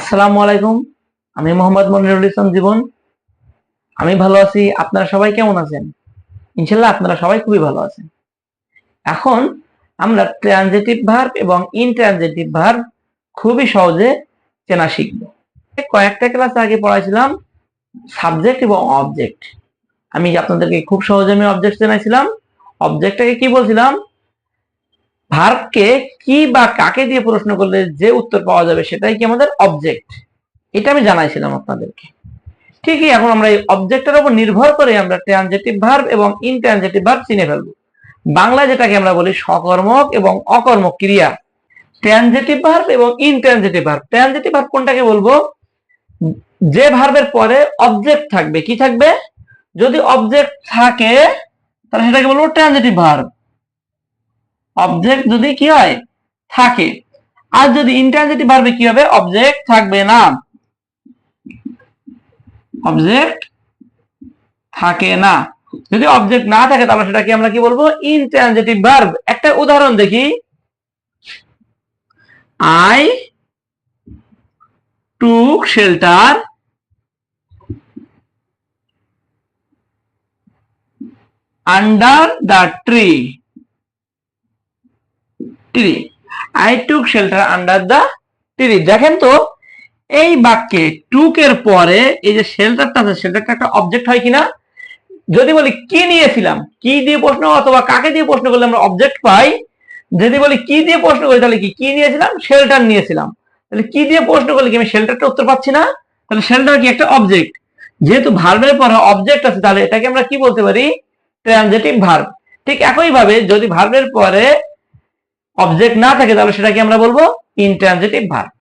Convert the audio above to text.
আসসালামু আলাইকুম। আমি মোহাম্মদ মনিরুল ইসলাম জীবন। আমি ভালো আছি। আপনারা সবাই কেমন আছেন? ইনশাল্লাহ আপনারা সবাই খুবই ভালো আছেন। এখন আমরা ট্রানজিটিভ ভার্ব এবং ইনট্রানজিটিভ ভার্ব খুবই সহজে চেনা শিখব। কয়েকটা ক্লাস আগে পড়াইছিলাম সাবজেক্ট এবং অবজেক্ট। আমি আপনাদেরকে খুব সহজে অবজেক্ট চেনাইছিলাম। অবজেক্টটাকে কি বলছিলাম? ভার্বকে কি বা কাকে দিয়ে প্রশ্ন করলে যে উত্তর পাওয়া যাবে সেটাই কি আমাদের অবজেক্ট। এটা আমি জানাইছিলাম আপনাদেরকে। ঠিকই এখন আমরা এই অবজেক্টের উপর নির্ভর করে আমরা ট্রানজিটিভ ভার্ব এবং ইনট্রানজিটিভ ভার্ব চিনে ফেলবো। বাংলায় যেটাকে আমরা বলি সকর্মক এবং অকর্মক ক্রিয়া। ট্রানজিটিভ ভার্ব এবং ইনট্রানজিটিভ ভার্ব। ট্রানজিটিভ ভার্ব কোনটাকে বলবো? যে ভার্বের পরে অবজেক্ট থাকবে। কি থাকবে? যদি অবজেক্ট থাকে তাহলে সেটাকে বলবো ট্রানজিটিভ ভার্ব। অবজেক্ট যদি কি হয়? থাকে। আর যদি ইনট্রানজিটিভ ভার্বে কি হবে? অবজেক্ট থাকবে না। অবজেক্ট থাকে না। যদি অবজেক্ট না থাকে তাহলে সেটাকে আমরা কি বলবো? Intransitive verb. একটা উদাহরণ দেখি। I took shelter under the tree. I took shelter under the tree. দেখেন তো এই বাক্যে টুক এর পরে এই যে শেল্টারটা আছে, শেল্টারটা একটা অবজেক্ট হয় কিনা? যদি বলি কি নিয়েছিলাম, কি দিয়ে প্রশ্ন অথবা কাকে দিয়ে প্রশ্ন করলে আমরা অবজেক্ট পাই। যদি বলি কি দিয়ে প্রশ্ন করি তাহলে কি নিয়েছিলাম? শেল্টার নিয়েছিলাম। তাহলে কি দিয়ে প্রশ্ন করলে কি আমি শেল্টারটা উত্তর পাচ্ছি না? তাহলে শেল্টার কি একটা অবজেক্ট। যেহেতু ভার্বের পরে অবজেক্ট আছে তাহলে এটাকে আমরা কি বলতে পারি? Transitive verb. ঠিক একই ভাবে যদি ভার্বের পরে অবজেক্ট না থাকে তাহলে সেটাকে আমরা বলবো ইনট্রানজিটিভ ভার্ব।